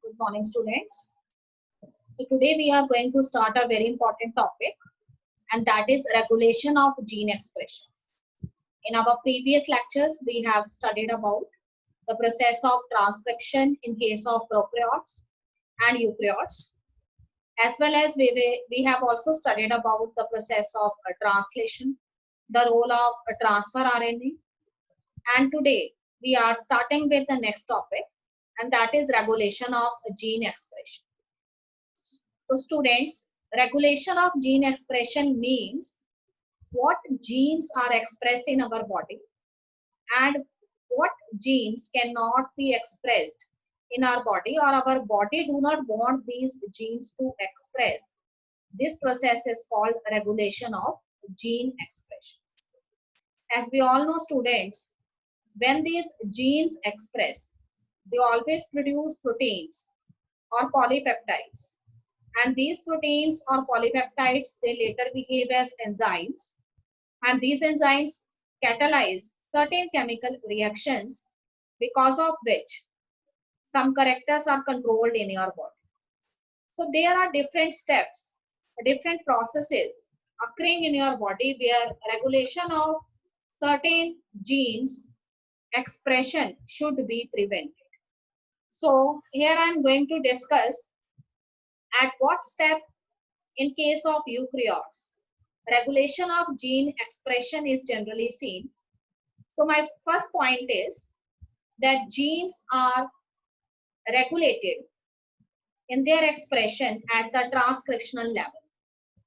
Good morning, students. So today we are going to start a very important topic, and that is regulation of gene expressions. In our previous lectures, we have studied about the process of transcription in case of prokaryotes and eukaryotes, as well as we have also studied about the process of translation, the role of transfer RNA, and today we are starting with the next topic, and that is regulation of gene expression. So students, regulation of gene expression means what genes are expressed in our body and what genes cannot be expressed in our body, or our body do not want these genes to express. This process is called regulation of gene expressions. As we all know, students, when these genes express, they always produce proteins or polypeptides, and these proteins or polypeptides, they later behave as enzymes, and these enzymes catalyze certain chemical reactions, because of which some characters are controlled in your body. So there are different steps, different processes occurring in your body where regulation of certain genes expression should be prevented. So here I am going to discuss at what step in case of eukaryotes regulation of gene expression is generally seen. So my first point is that genes are regulated in their expression at the transcriptional level.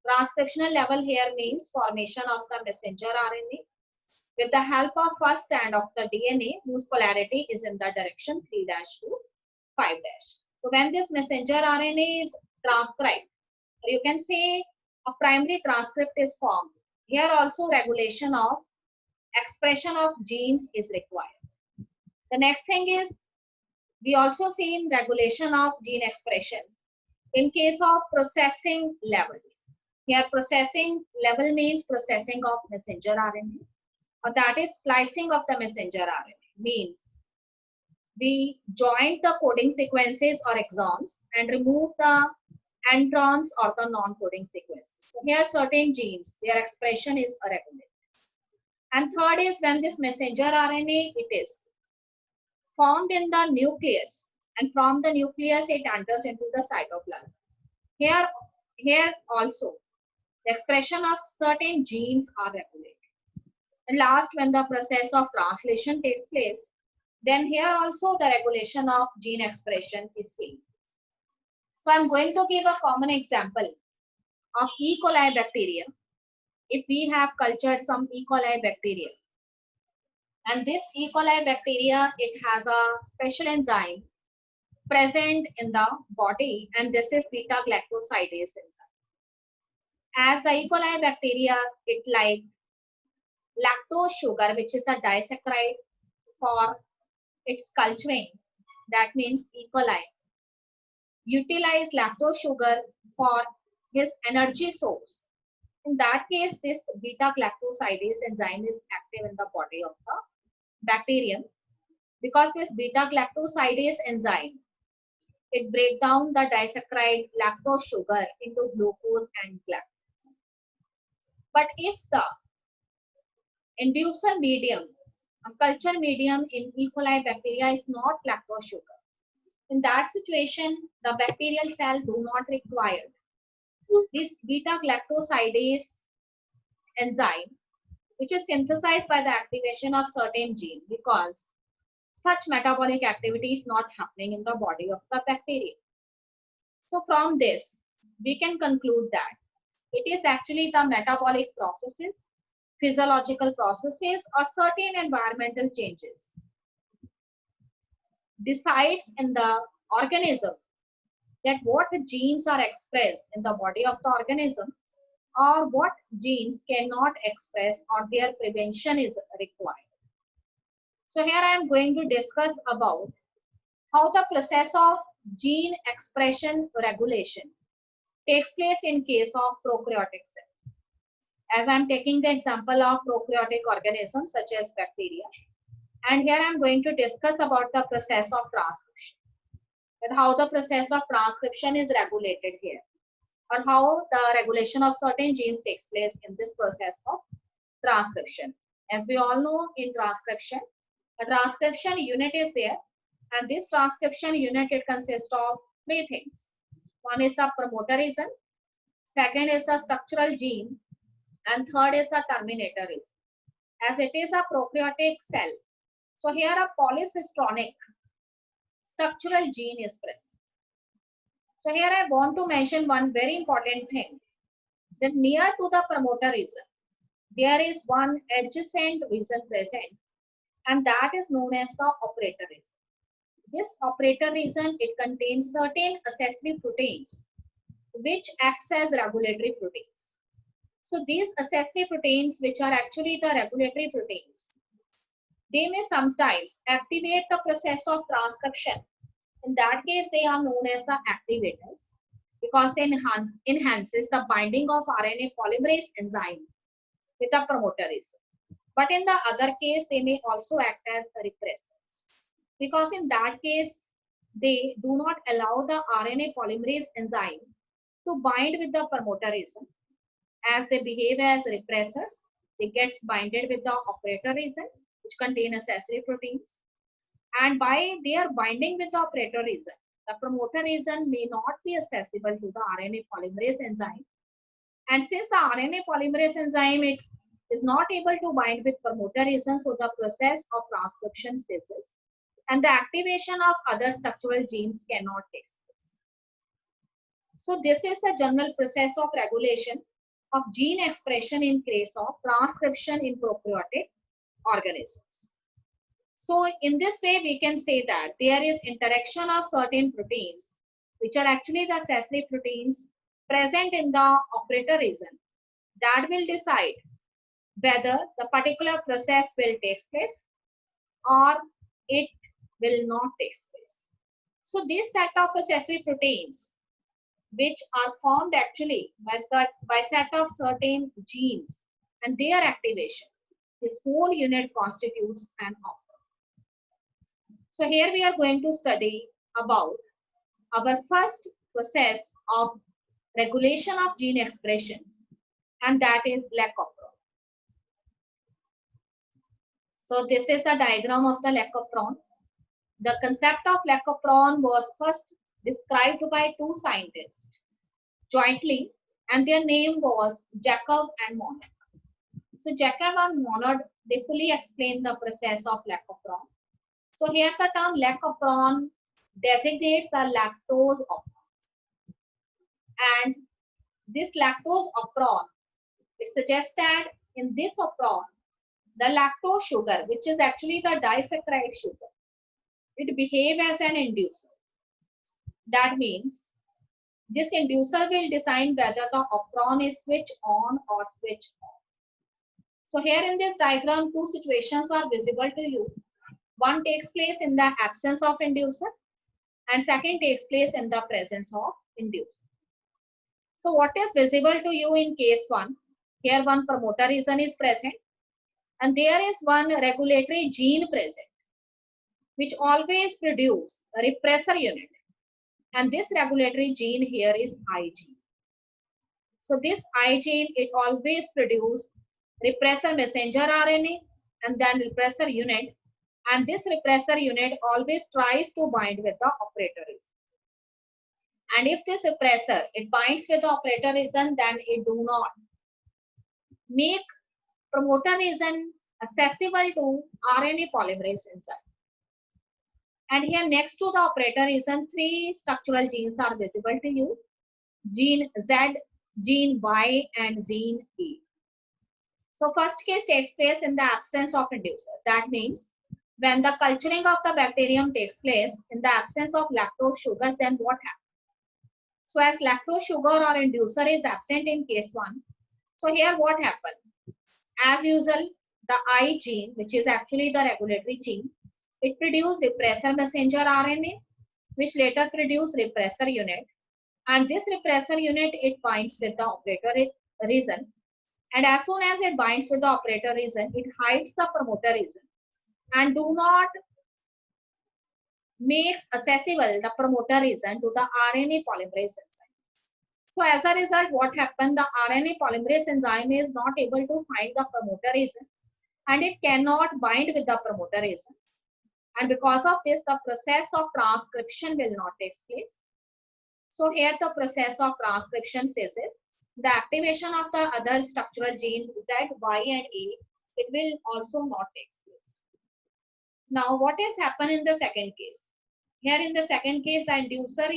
Transcriptional level here means formation of the messenger RNA with the help of first strand of the DNA whose polarity is in the direction 3' to 5'. So when this messenger RNA is transcribed, or you can say a primary transcript is formed, here also regulation of expression of genes is required. The next thing is we also see in regulation of gene expression in case of processing levels. Here processing level means processing of messenger RNA, or that is splicing of the messenger RNA, means we join the coding sequences or exons and remove the introns or the non-coding sequences. So here certain genes, their expression is regulated. And third is when this messenger RNA, it is formed in the nucleus, and from the nucleus it enters into the cytoplasm. Here also the expression of certain genes are regulated. And last, when the process of translation takes place, then here also the regulation of gene expression is seen. So I'm going to give a common example of E. coli bacteria. If we have cultured some E. coli bacteria, and this E. coli bacteria, it has a special enzyme present in the body, and this is beta galactosidase enzyme. As the E. coli bacteria, it like lactose sugar, which is a disaccharide for its culturing, that means E. coli utilize lactose sugar for his energy source. In that case, this beta galactosidase enzyme is active in the body of the bacterium, because this beta galactosidase enzyme, it breaks down the disaccharide lactose sugar into glucose and galactose. But if the inducer medium, a culture medium in E. coli bacteria is not lactose sugar, in that situation, the bacterial cell do not require this beta galactosidase enzyme, which is synthesized by the activation of certain gene, because such metabolic activity is not happening in the body of the bacteria. So from this, we can conclude that it is actually the metabolic processes, physiological processes, or certain environmental changes decides in the organism that what genes are expressed in the body of the organism, or what genes cannot express, or their prevention is required. So here I am going to discuss about how the process of gene expression regulation takes place in case of prokaryotic cell. As I am taking the example of prokaryotic organisms such as bacteria, and here I am going to discuss about the process of transcription. that how the process of transcription is regulated here, or how the regulation of certain genes takes place in this process of transcription. As we all know, in transcription, a transcription unit is there, and this transcription unit, it consists of three things. One is the promoter region, second is the structural gene, and third is the terminator region. As it is a prokaryotic cell, so here a polycistronic structural gene is present. So here I want to mention one very important thing, that near to the promoter region, there is one adjacent region present, and that is known as the operator region. This operator region, it contains certain accessory proteins which acts as regulatory proteins. So these accessory proteins, which are actually the regulatory proteins, they may sometimes activate the process of transcription. In that case, they are known as the activators because they enhances the binding of RNA polymerase enzyme with the promoter region. But in the other case, they may also act as repressors because in that case, they do not allow the RNA polymerase enzyme to bind with the promoter region. As they behave as repressors, they get binded with the operator region, which contain accessory proteins. And by their binding with the operator region, the promoter region may not be accessible to the RNA polymerase enzyme. And since the RNA polymerase enzyme, it is not able to bind with promoter region, so the process of transcription ceases, and the activation of other structural genes cannot take place. So this is the general process of regulation of gene expression in case of transcription in prokaryotic organisms. So in this way, we can say that there is interaction of certain proteins, which are actually the accessory proteins present in the operator region, that will decide whether the particular process will take place or it will not take place. So this set of accessory proteins, which are formed actually by set of certain genes and their activation, this whole unit constitutes an operon. So here we are going to study about our first process of regulation of gene expression, and that is lac operon. So this is the diagram of the lac operon. The concept of lac operon was first described by two scientists jointly, and their name was Jacob and Monod. So Jacob and Monod, they fully explain the process of lac operon. So here the term lac operon designates the lactose operon. And this lactose operon, it suggests that in this operon, the lactose sugar, which is actually the disaccharide sugar, it behaves as an inducer. That means this inducer will decide whether the operon is switched on or switched off. So here in this diagram, two situations are visible to you. One takes place in the absence of inducer, and second takes place in the presence of inducer. So what is visible to you in case one? Here one promoter region is present, and there is one regulatory gene present, which always produce a repressor unit. And this regulatory gene here is I gene. So this I gene, it always produces repressor messenger RNA and then repressor unit. And this repressor unit always tries to bind with the operator region. And if this repressor, it binds with the operator region, then it do not make promoter region accessible to RNA polymerase enzyme. And here next to the operator region, three structural genes are visible to you: gene Z, gene Y, and gene E. So first case takes place in the absence of inducer. That means when the culturing of the bacterium takes place in the absence of lactose sugar, then what happens? So as lactose sugar or inducer is absent in case one, so here what happens? As usual, the I gene, which is actually the regulatory gene, it produces repressor messenger RNA, which later produce repressor unit. And this repressor unit, it binds with the operator region. And as soon as it binds with the operator region, it hides the promoter region and do not makes accessible the promoter region to the RNA polymerase enzyme. So as a result, what happened? The RNA polymerase enzyme is not able to find the promoter region and it cannot bind with the promoter region. And because of this, the process of transcription will not take place. So here the process of transcription ceases. The activation of the other structural genes Z, Y, and A, it will also not take place. Now, what has happened in the second case? Here in the second case, the inducer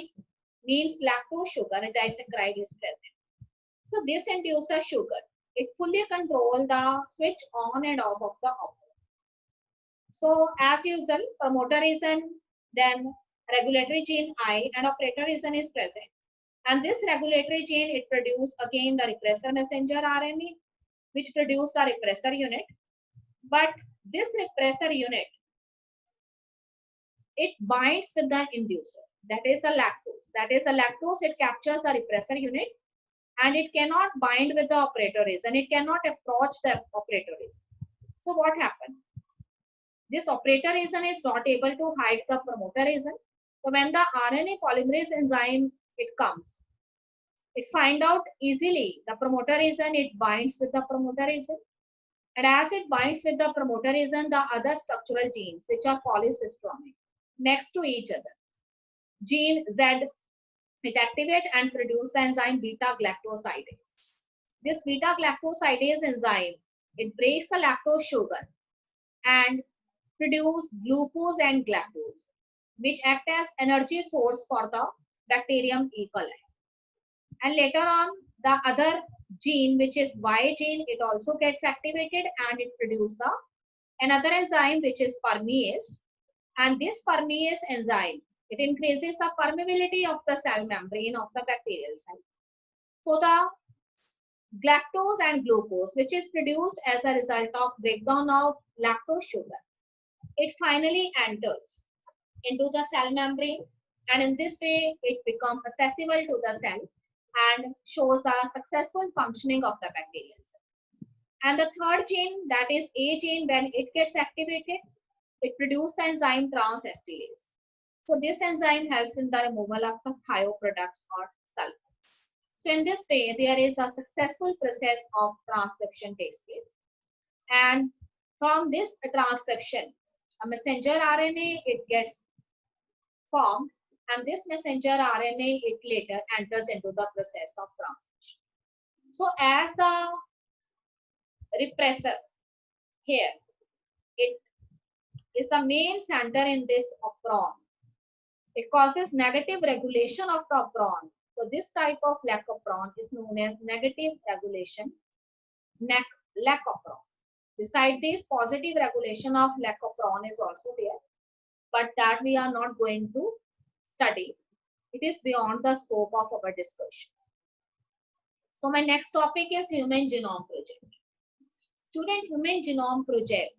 means lactose sugar and disaccharide is present. So this inducer sugar, it fully controls the switch on and off of the operator. So as usual, promoter region, then regulatory gene I and operator region is present. And this regulatory gene, it produces again the repressor messenger RNA, which produce the repressor unit. But this repressor unit, it binds with the inducer, that is the lactose. That is the lactose, it captures the repressor unit and it cannot bind with the operator region. It cannot approach the operator region. So what happened? This operator region is not able to hide the promoter region. So when the RNA polymerase enzyme, it comes, it find out easily the promoter region, it binds with the promoter region. And as it binds with the promoter region, the other structural genes, which are polycistronic, next to each other. Gene Z, it activate and produce the enzyme beta galactosidase. This beta galactosidase enzyme, it breaks the lactose sugar and produce glucose and galactose, which act as energy source for the bacterium E. coli. And later on, the other gene, which is Y gene, it also gets activated and it produces the another enzyme, which is permease. And this permease enzyme, it increases the permeability of the cell membrane of the bacterial cell. So the galactose and glucose, which is produced as a result of breakdown of lactose sugar, it finally enters into the cell membrane, and in this way it becomes accessible to the cell and shows the successful functioning of the bacterial cell. And the third gene, that is A gene, when it gets activated, it produces the enzyme transacetylase. So this enzyme helps in the removal of the thioproducts or sulfates. So in this way, there is a successful process of transcription takes place. And from this transcription, a messenger RNA, it gets formed, and this messenger RNA, it later enters into the process of transcription. So as the repressor here, it is the main center in this operon. It causes negative regulation of the operon. So this type of lack operon is known as negative regulation, lack operon. Besides this, positive regulation of lack operon is also there, but that we are not going to study. It is beyond the scope of our discussion. So my next topic is Human Genome Project. Student, Human Genome Project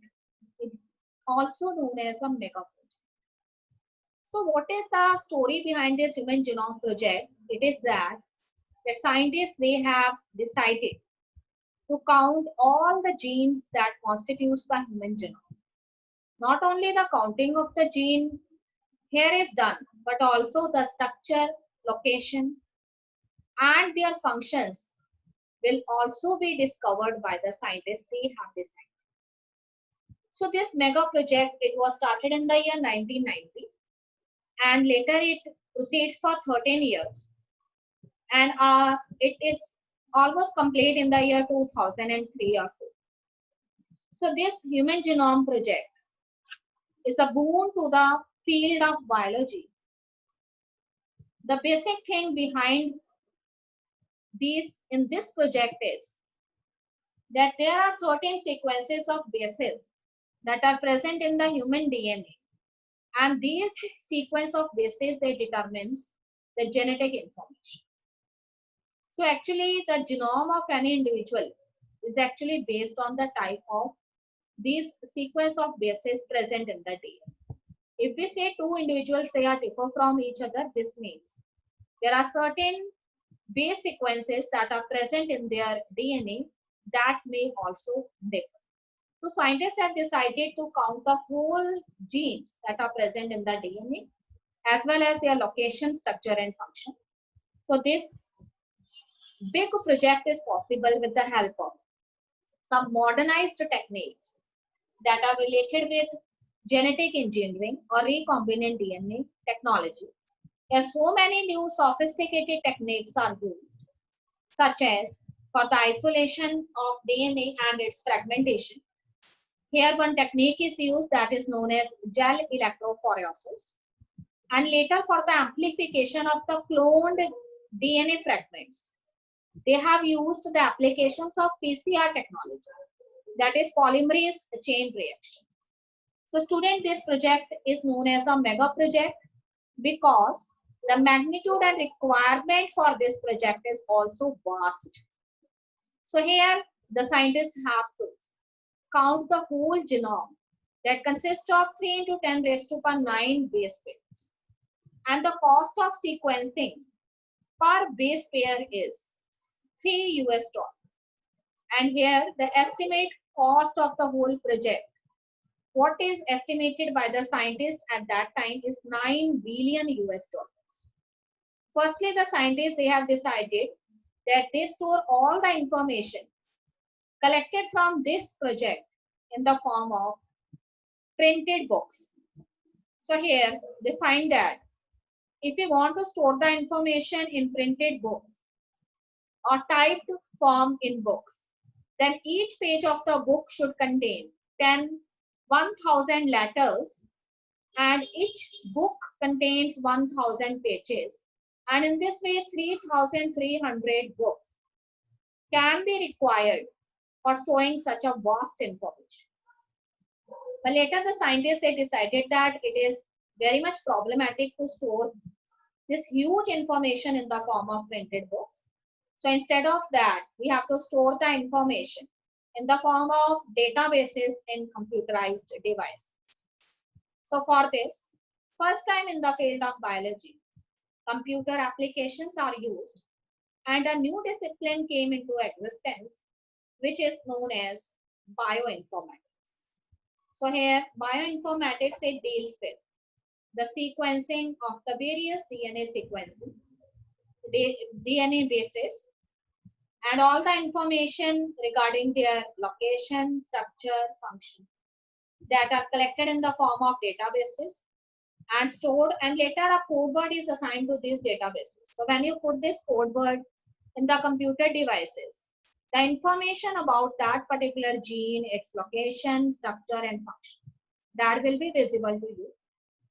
is also known as a mega project. So what is the story behind this Human Genome Project? It is that the scientists, they have decided to count all the genes that constitutes the human genome. Not only the counting of the gene here is done, but also the structure, location, and their functions will also be discovered by the scientists. They have decided. So this mega project, it was started in the year 1990, and later it proceeds for 13 years, and it's almost complete in the year 2003 or 4. So this Human Genome Project is a boon to the field of biology. The basic thing behind this project is that there are certain sequences of bases that are present in the human DNA, and these sequence of bases, they determines the genetic information. So actually the genome of any individual is actually based on the type of these sequence of bases present in the DNA. If we say two individuals, they are different from each other, this means there are certain base sequences that are present in their DNA that may also differ. So scientists have decided to count the whole genes that are present in the DNA as well as their location, structure and function. So this big project is possible with the help of some modernized techniques that are related with genetic engineering or recombinant DNA technology. There are so many new sophisticated techniques are used, such as for the isolation of DNA and its fragmentation. Here one technique is used that is known as gel electrophoresis. And later for the amplification of the cloned DNA fragments, they have used the applications of PCR technology, that is polymerase chain reaction. So student, this project is known as a mega project because the magnitude and requirement for this project is also vast. So here the scientists have to count the whole genome that consists of 3 into 10 raised to power 9 base pairs. And the cost of sequencing per base pair is $3. And here the estimate cost of the whole project, what is estimated by the scientists at that time, is $9 billion. Firstly, the scientists, they have decided that they store all the information collected from this project in the form of printed books. So here they find that if you want to store the information in printed books or typed form in books, then each page of the book should contain 1,000 letters, and each book contains 1,000 pages. And in this way, 3,300 books can be required for storing such a vast information. But later the scientists, they decided that it is very much problematic to store this huge information in the form of printed books. So instead of that, we have to store the information in the form of databases in computerized devices. So for this, first time in the field of biology, computer applications are used and a new discipline came into existence, which is known as bioinformatics. So here bioinformatics, it deals with the sequencing of the various DNA sequences, DNA bases, and all the information regarding their location, structure, function that are collected in the form of databases and stored, and later a code word is assigned to these databases. So when you put this code word in the computer devices, the information about that particular gene, its location, structure and function, that will be visible to you.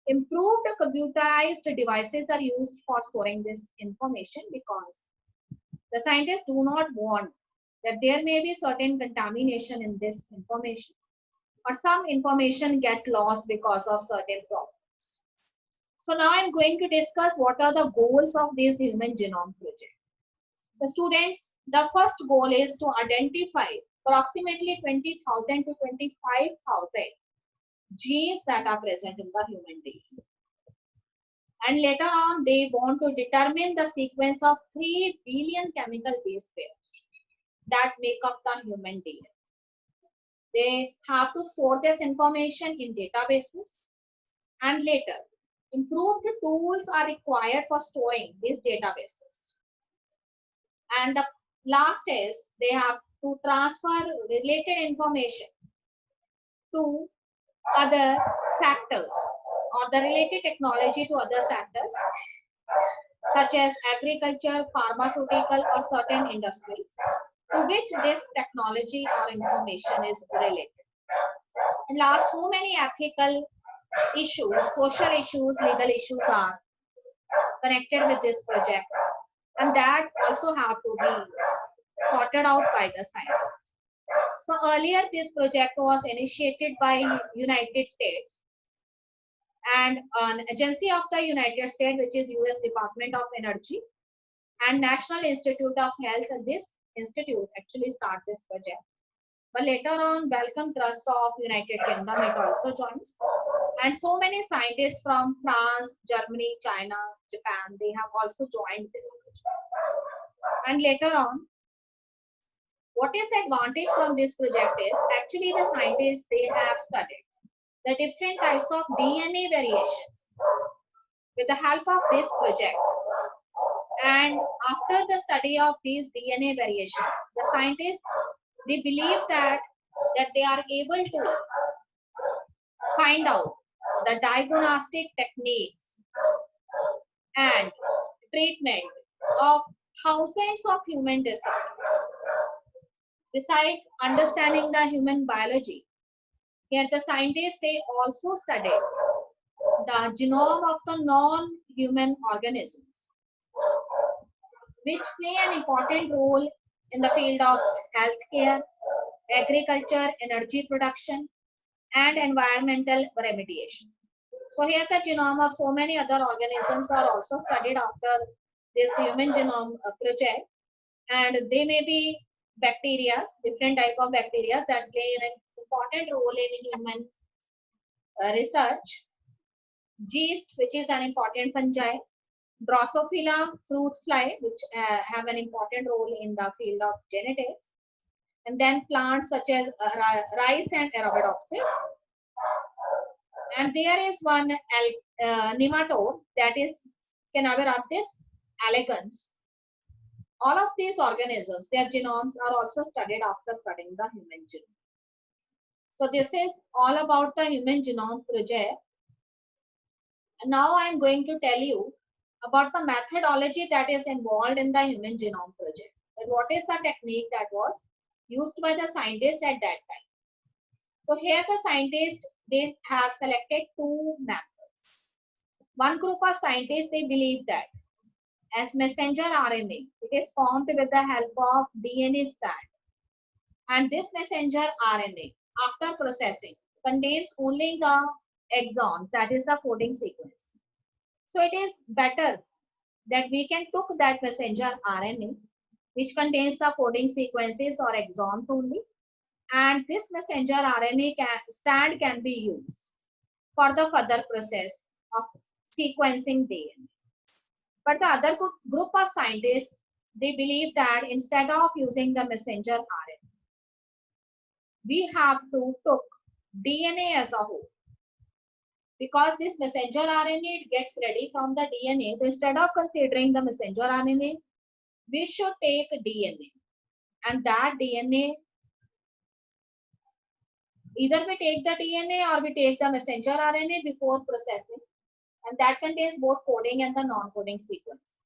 Improved computerized devices are used for storing this information because the scientists do not want that there may be certain contamination in this information or some information get lost because of certain problems. So now I'm going to discuss what are the goals of this Human Genome Project. The students, the first goal is to identify approximately 20,000 to 25,000 genes that are present in the human DNA. And later on, they want to determine the sequence of 3 billion chemical base pairs that make up the human DNA. They have to store this information in databases, and later, improved tools are required for storing these databases. And the last is they have to transfer related information to other sectors or the related technology to other sectors such as agriculture, pharmaceutical or certain industries to which this technology or information is related. And last, so many ethical issues, social issues, legal issues are connected with this project, and that also have to be sorted out by the scientists. So earlier this project was initiated by United States and an agency of the United States, which is US Department of Energy and National Institute of Health. This institute actually started this project. But later on, Wellcome Trust of United Kingdom, it also joins. And so many scientists from France, Germany, China, Japan, they have also joined this project. And later on, What is the advantage from this project is actually the scientists, they have studied the different types of DNA variations with the help of this project. And after the study of these DNA variations, the scientists, they believe that they are able to find out the diagnostic techniques and treatment of thousands of human disorders. Besides understanding the human biology, here the scientists, they also studied the genome of the non-human organisms, which play an important role in the field of healthcare, agriculture, energy production, and environmental remediation. So here the genome of so many other organisms are also studied after this human genome project, and they may be bacteria, different type of bacteria that play an important role in human research. Yeast, which is an important fungi, Drosophila fruit fly, which have an important role in the field of genetics, and then plants such as rice and Arabidopsis. And there is one nematode, that is Cannabis elegans. All of these organisms, their genomes are also studied after studying the human genome. So this is all about the human genome project. And now I am going to tell you about the methodology that is involved in the human genome project. And what is the technique that was used by the scientists at that time. So here the scientists, they have selected two methods. One group of scientists, they believe that as messenger RNA, it is formed with the help of DNA strand. And this messenger RNA, after processing, contains only the exons, that is the coding sequence. So it is better that we can took that messenger RNA, which contains the coding sequences or exons only, and this messenger RNA strand can be used for the further process of sequencing DNA. But the other group of scientists, they believe that instead of using the messenger RNA, we have to took DNA as a whole. Because this messenger RNA, it gets ready from the DNA. So instead of considering the messenger RNA, we should take DNA. And that DNA, either we take the DNA or we take the messenger RNA before processing. And that contains both coding and the non-coding sequences.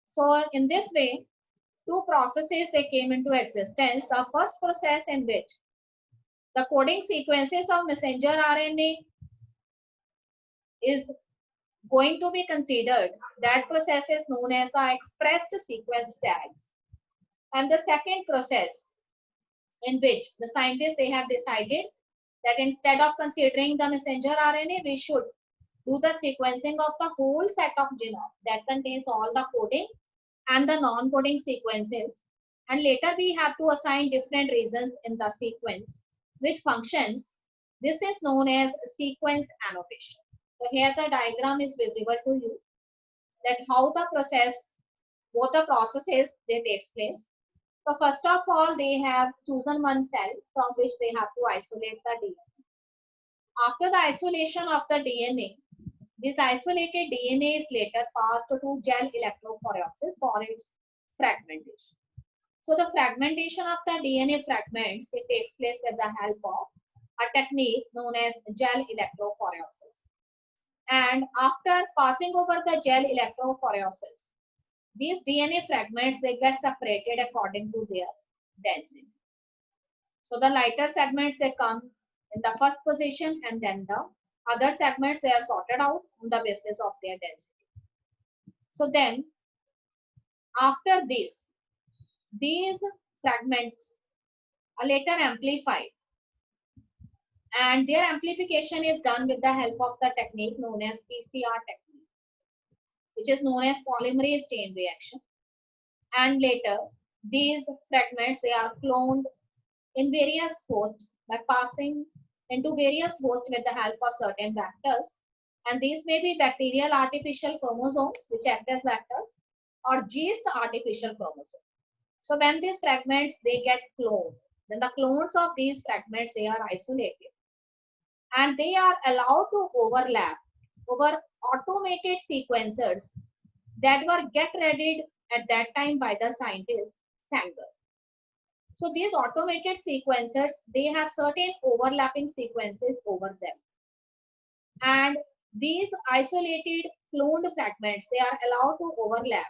So in this way, two processes, they came into existence. The first process in which the coding sequences of messenger RNA is going to be considered, that process is known as the expressed sequence tags. And the second process in which the scientists, they have decided that instead of considering the messenger RNA, we should do the sequencing of the whole set of genome that contains all the coding and the non-coding sequences. And later we have to assign different regions in the sequence which functions. This is known as sequence annotation. So here the diagram is visible to you, that how the process, both the processes, they takes place. So first of all, they have chosen one cell from which they have to isolate the DNA. After the isolation of the DNA, this isolated DNA is later passed to gel electrophoresis for its fragmentation. So the fragmentation of the DNA fragments, it takes place with the help of a technique known as gel electrophoresis. And after passing over the gel electrophoresis, these DNA fragments, they get separated according to their density. So the lighter segments, they come in the first position, and then the other segments, they are sorted out on the basis of their density. So then after this, these fragments are later amplified, and their amplification is done with the help of the technique known as PCR technique, which is known as polymerase chain reaction. And later these fragments, they are cloned in various hosts by passing into various hosts with the help of certain vectors. And these may be bacterial artificial chromosomes which act as vectors, or yeast artificial chromosomes. So when these fragments, they get cloned, then the clones of these fragments, they are isolated and they are allowed to overlap over automated sequencers that were get readied at that time by the scientist Sanger. So these automated sequencers, they have certain overlapping sequences over them. And these isolated cloned fragments, they are allowed to overlap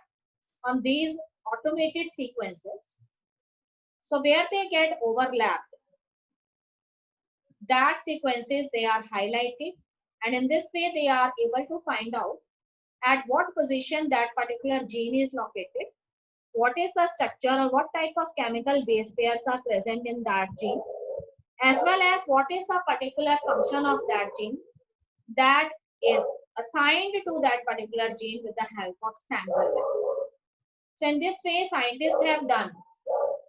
on these automated sequences. So where they get overlapped, that sequences, they are highlighted. And in this way, they are able to find out at what position that particular gene is located, what is the structure or what type of chemical base pairs are present in that gene, as well as what is the particular function of that gene that is assigned to that particular gene with the help of Sanger method. So in this way, scientists have done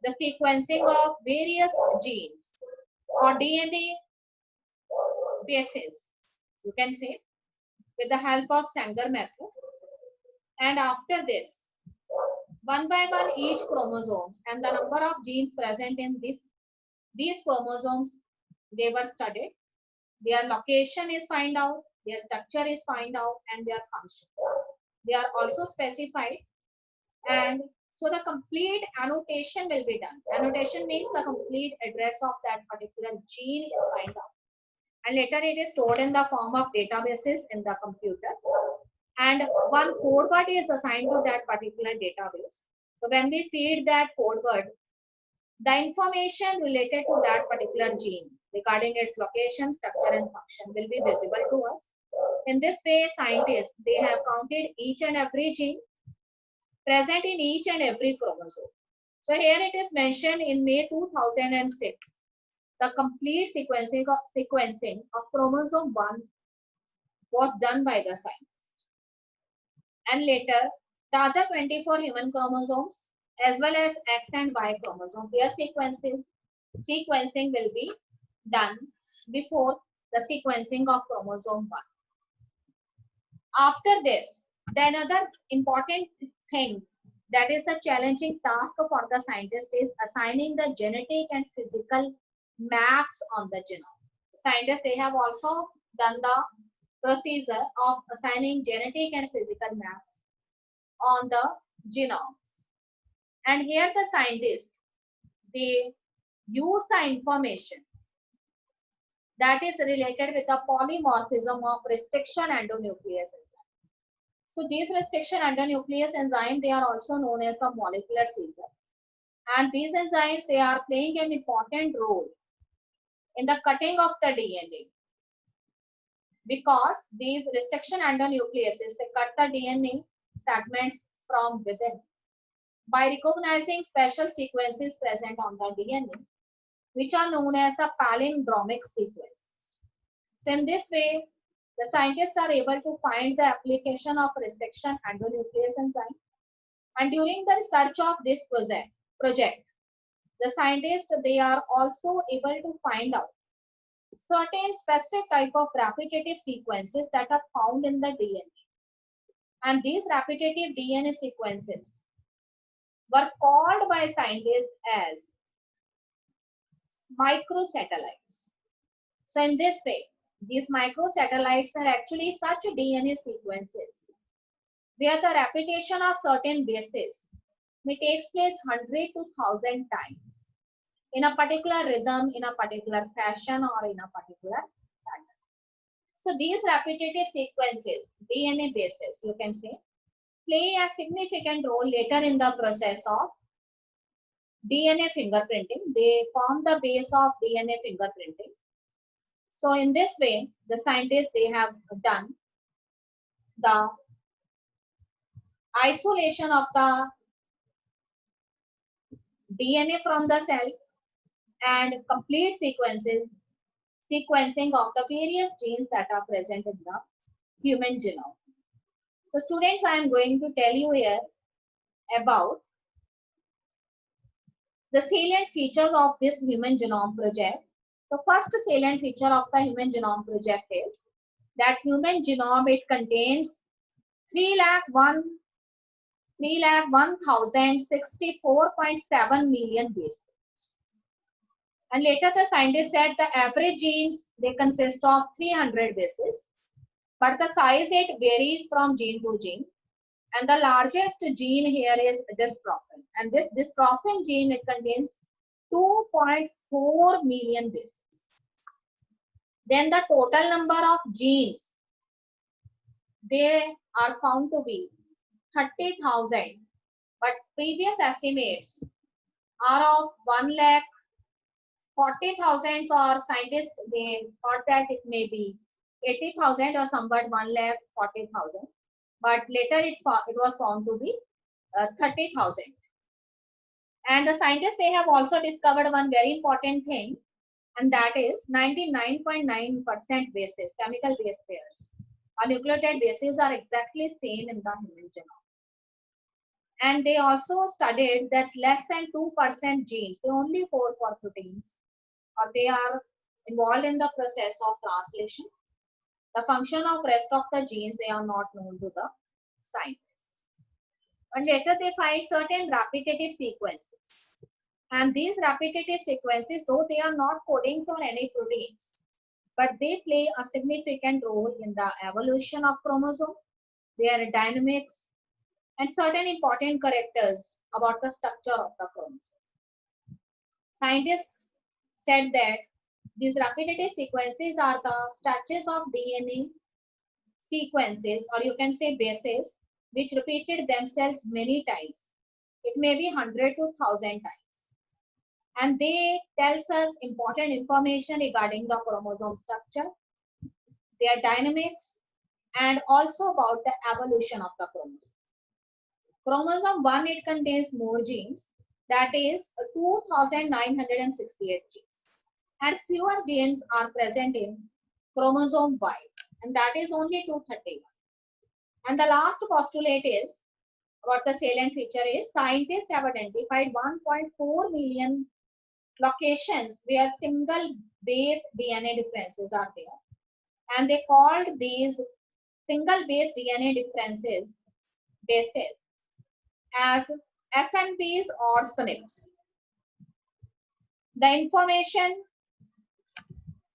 the sequencing of various genes or DNA bases, you can say, with the help of Sanger method. And after this, one by one, each chromosomes and the number of genes present in these chromosomes, they were studied. Their location is found out, their structure is found out, and their functions. They are also specified. And so the complete annotation will be done. Annotation means the complete address of that particular gene is found out. And later it is stored in the form of databases in the computer. And one code word is assigned to that particular database. So when we feed that code word, the information related to that particular gene regarding its location, structure, and function will be visible to us. In this way, scientists, they have counted each and every gene present in each and every chromosome. So here it is mentioned in May 2006, the complete sequencing of chromosome 1 was done by the scientist. And later, the other 24 human chromosomes as well as X and Y chromosomes, their sequencing will be done before the sequencing of chromosome 1. After this, the another important thing that is a challenging task for the scientist is assigning the genetic and physical maps on the genome. Scientists, they have also done the procedure of assigning genetic and physical maps on the genomes. And here the scientists, they use the information that is related with the polymorphism of restriction endonuclease enzyme. So these restriction endonuclease enzyme, they are also known as the molecular scissor. And these enzymes, they are playing an important role in the cutting of the DNA. Because these restriction endonucleases, they cut the DNA segments from within by recognizing special sequences present on the DNA, which are known as the palindromic sequences. So in this way, the scientists are able to find the application of restriction endonuclease enzyme. And during the research of this project, the scientists, they are also able to find out certain specific type of repetitive sequences that are found in the DNA. And these repetitive DNA sequences were called by scientists as microsatellites. So in this way, these microsatellites are actually such DNA sequences where the repetition of certain bases may take place 100 to 1000 times in a particular rhythm, in a particular fashion, or in a particular pattern. So these repetitive sequences, DNA bases, you can say, play a significant role later in the process of DNA fingerprinting. They form the base of DNA fingerprinting. So in this way, the scientists, they have done the isolation of the DNA from the cell and complete sequencing of the various genes that are present in the human genome. So students, I am going to tell you here about the salient features of this human genome project. The first salient feature of the human genome project is that human genome, it contains 3,01,000 3,01,064.7 million base pairs. And later the scientists said the average genes, they consist of 300 bases, but the size it varies from gene to gene. And the largest gene here is dystrophin. And this dystrophin gene, it contains 2.4 million bases. Then the total number of genes, they are found to be 30,000. But previous estimates are of 1,40,000, or scientists, they thought that it may be 80,000 or somewhat 1,40,000. But later it was found to be 30,000. And the scientists, they have also discovered one very important thing, and that is 99.9% bases, chemical base pairs, or nucleotide bases are exactly same in the human genome. And they also studied that less than 2% genes, they only code for proteins, or they are involved in the process of translation. The function of rest of the genes, they are not known to the scientists. And later they find certain repetitive sequences. And these repetitive sequences, though they are not coding for any proteins, but they play a significant role in the evolution of chromosome, their dynamics, and certain important characters about the structure of the chromosome. Scientists said that these repetitive sequences are the stretches of DNA sequences, or you can say bases, which repeated themselves many times. It may be 100 to 1,000 times. And they tells us important information regarding the chromosome structure, their dynamics, and also about the evolution of the chromosome. Chromosome 1, it contains more genes, that is 2,968 genes. And fewer genes are present in chromosome Y, and that is only 231. And the last postulate is, what the salient feature is, scientists have identified 1.4 million locations where single base DNA differences are there. And they called these single base DNA differences bases as SNPs or SNPs. The information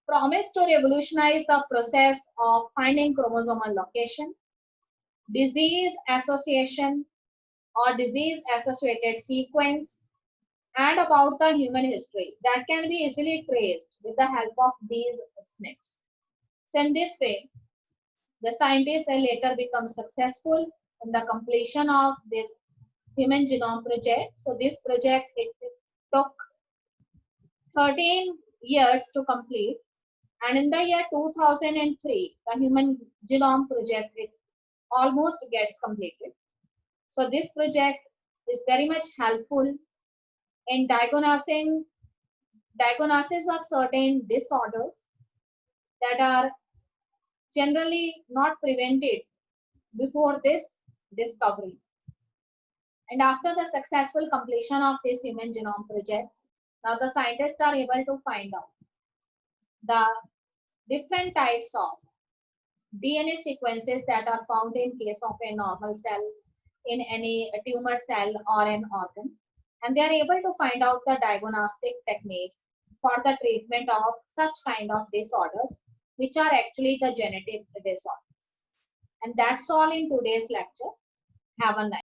promised to revolutionize the process of finding chromosomal location, disease association or disease associated sequence, and about the human history that can be easily traced with the help of these SNPs. So in this way, the scientists then later become successful in the completion of this Human Genome Project. So this project, it took 13 years to complete, and in the year 2003, the Human Genome Project, it almost gets completed. So this project is very much helpful in diagnosis of certain disorders that are generally not prevented before this discovery. And after the successful completion of this Human Genome Project, now the scientists are able to find out the different types of DNA sequences that are found in case of a normal cell, in any tumor cell or an organ. And they are able to find out the diagnostic techniques for the treatment of such kind of disorders, which are actually the genetic disorders. And that's all in today's lecture. Have a nice day.